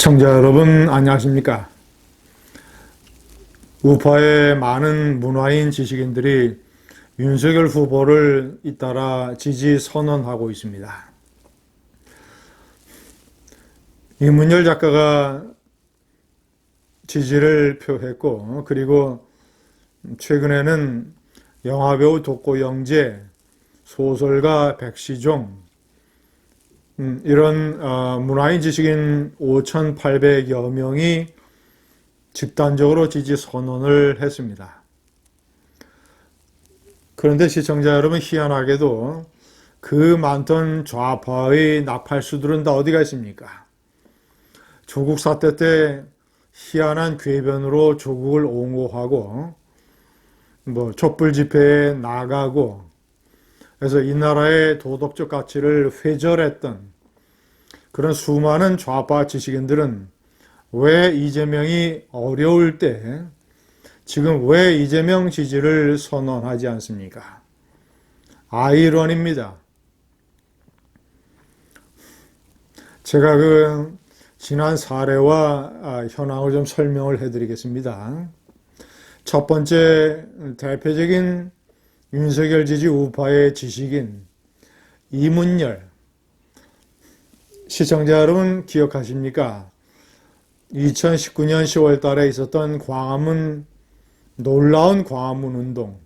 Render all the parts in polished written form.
시청자 여러분 안녕하십니까? 우파의 많은 문화인 지식인들이 윤석열 후보를 잇따라 지지 선언하고 있습니다. 이문열 작가가 지지를 표했고, 그리고 최근에는 영화배우 독고영재, 소설가 백시종, 이런 문화인 지식인 5,800여 명이 집단적으로 지지 선언을 했습니다. 그런데 시청자 여러분, 희한하게도 그 많던 좌파의 나팔수들은 다 어디가 있습니까? 조국 사태 때 희한한 궤변으로 조국을 옹호하고 촛불 집회에 나가고, 그래서 이 나라의 도덕적 가치를 회절했던 그런 수많은 좌파 지식인들은 왜 이재명이 어려울 때 지금 왜 이재명 지지를 선언하지 않습니까? 아이러니입니다. 제가 지난 사례와 현황을 좀 설명을 해드리겠습니다. 첫 번째, 대표적인 윤석열 지지 우파의 지식인 이문열. 시청자 여러분 기억하십니까? 2019년 10월 달에 있었던 놀라운 광화문 운동,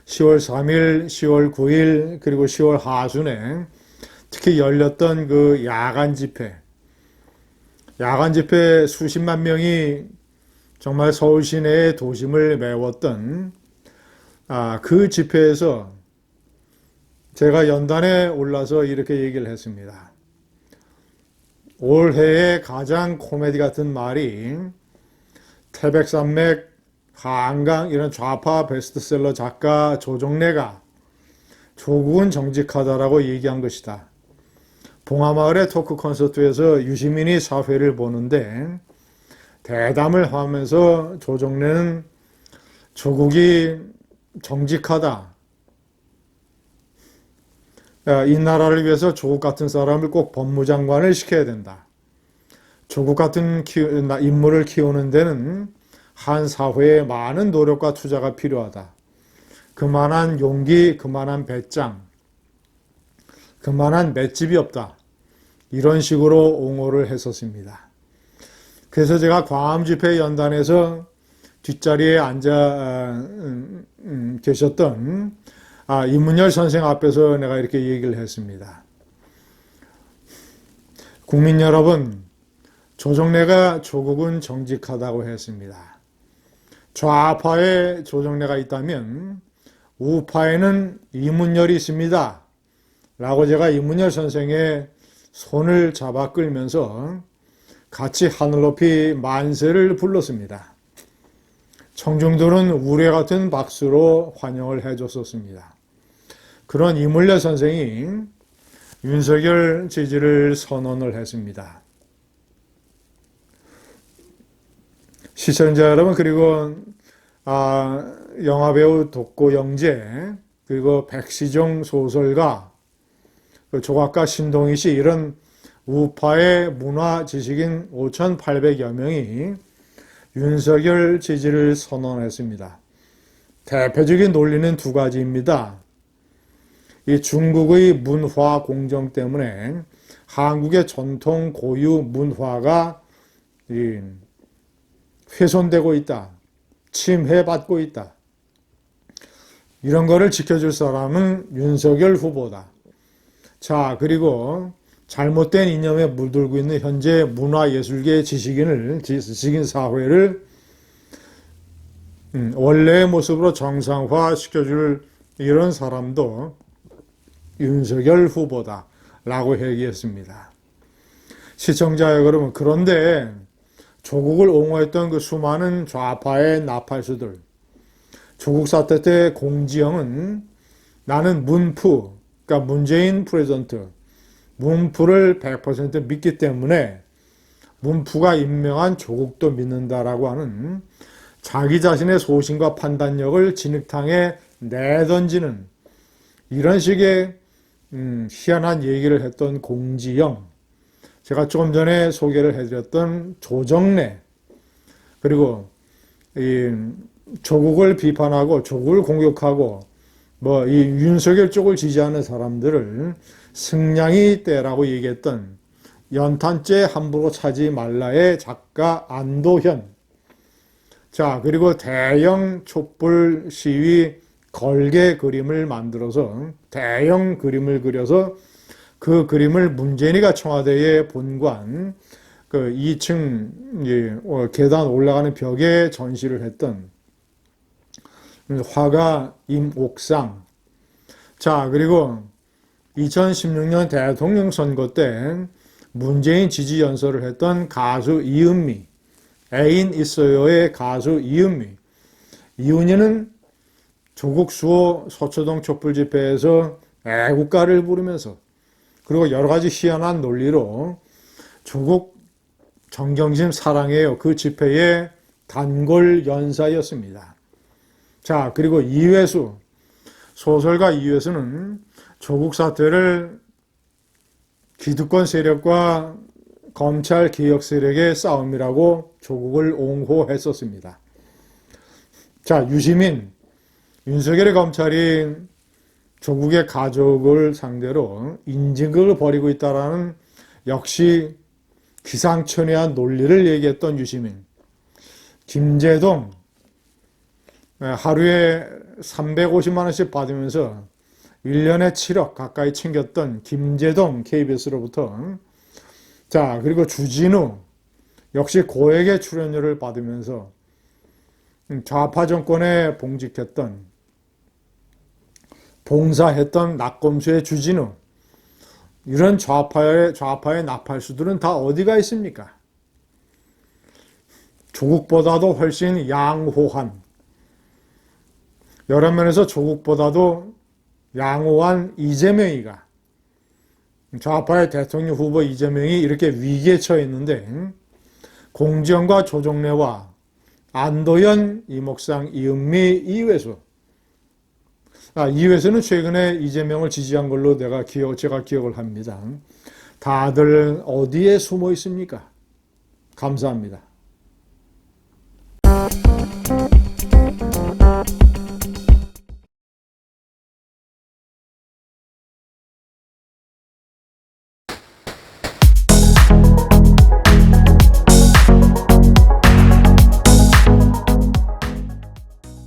10월 3일, 10월 9일, 그리고 10월 하순에 특히 열렸던 그 야간 집회 수십만 명이 정말 서울 시내의 도심을 메웠던 그 집회에서 제가 연단에 올라서 이렇게 얘기를 했습니다. 올해의 가장 코미디 같은 말이 태백산맥, 한강 이런 좌파 베스트셀러 작가 조정래가 조국은 정직하다라고 얘기한 것이다. 봉하마을의 토크 콘서트에서 유시민이 사회를 보는데 대담을 하면서 조정래는 조국이 정직하다. 이 나라를 위해서 조국 같은 사람을 꼭 법무장관을 시켜야 된다. 조국 같은 인물을 키우는 데는 한 사회에 많은 노력과 투자가 필요하다. 그만한 용기, 그만한 배짱, 그만한 맷집이 없다. 이런 식으로 옹호를 했었습니다. 그래서 제가 광화문 집회 연단에서 뒷자리에 앉아 계셨던 이문열 선생 앞에서 내가 이렇게 얘기를 했습니다. 국민 여러분, 조정래가 조국은 정직하다고 했습니다. 좌파에 조정래가 있다면 우파에는 이문열이 있습니다. 라고 제가 이문열 선생의 손을 잡아 끌면서 같이 하늘 높이 만세를 불렀습니다. 청중들은 우레 같은 박수로 환영을 해줬었습니다. 그런 이문열 선생이 윤석열 지지를 선언을 했습니다. 시청자 여러분, 그리고 영화배우 독고영재, 그리고 백시종 소설가, 조각가 신동희 씨, 이런 우파의 문화 지식인 5,800여 명이 윤석열 지지를 선언했습니다. 대표적인 논리는 두 가지입니다. 이 중국의 문화 공정 때문에 한국의 전통 고유 문화가 훼손되고 있다. 침해받고 있다. 이런 거를 지켜줄 사람은 윤석열 후보다. 자, 그리고 잘못된 이념에 물들고 있는 현재 문화예술계 지식인 사회를 원래의 모습으로 정상화 시켜줄 이런 사람도 윤석열 후보다 라고 얘기했습니다. 시청자 여러분, 그런데 조국을 옹호했던 그 수많은 좌파의 나팔수들, 조국 사태 때 공지영은 나는 그러니까 문재인 프레젠트, 문프를 100% 믿기 때문에 문프가 임명한 조국도 믿는다라고 하는 자기 자신의 소신과 판단력을 진흙탕에 내던지는 이런 식의 희한한 얘기를 했던 공지영, 제가 조금 전에 소개를 해드렸던 조정래, 그리고 이 조국을 비판하고 조국을 공격하고 뭐 이 윤석열 쪽을 지지하는 사람들을 승냥이 때라고 얘기했던 연탄재 함부로 차지 말라의 작가 안도현. 자, 그리고 대형 촛불 시위 걸개 그림을 만들어서 대형 그림을 그려서 그 그림을 문재인이가 청와대의 본관 그 2층 계단 올라가는 벽에 전시를 했던 화가 임옥상. 자, 그리고 2016년 대통령 선거 때 문재인 지지 연설을 했던 가수 이은미, 애인 있어요의 가수 이은미. 이은미는 조국 수호 서초동 촛불 집회에서 애국가를 부르면서 그리고 여러 가지 희한한 논리로 조국 정경심 사랑해요 그 집회의 단골 연사였습니다. 자, 그리고 이회수, 소설가 이회수는 조국 사태를 기득권 세력과 검찰 개혁 세력의 싸움이라고 조국을 옹호했었습니다. 자, 유시민, 윤석열의 검찰이 조국의 가족을 상대로 인증극을 벌이고 있다라는 역시 기상천외한 논리를 얘기했던 유시민. 김제동, 하루에 350만 원씩 받으면서 1년에 7억 가까이 챙겼던 김제동 KBS로부터. 자, 그리고 주진우 역시 고액의 출연료를 받으면서 좌파 정권에 봉사했던 낙검수의 주진우. 이런 좌파의 나팔수들은 다 어디가 있습니까? 조국보다도 훨씬 양호한, 여러 면에서 조국보다도 양호한 이재명이가, 좌파의 대통령 후보 이재명이 이렇게 위기에 처해 있는데 공지영과 조정래와 안도현, 이목상, 이은미, 이회수. 이회수는 최근에 이재명을 지지한 걸로 제가 기억을 합니다. 다들 어디에 숨어 있습니까? 감사합니다.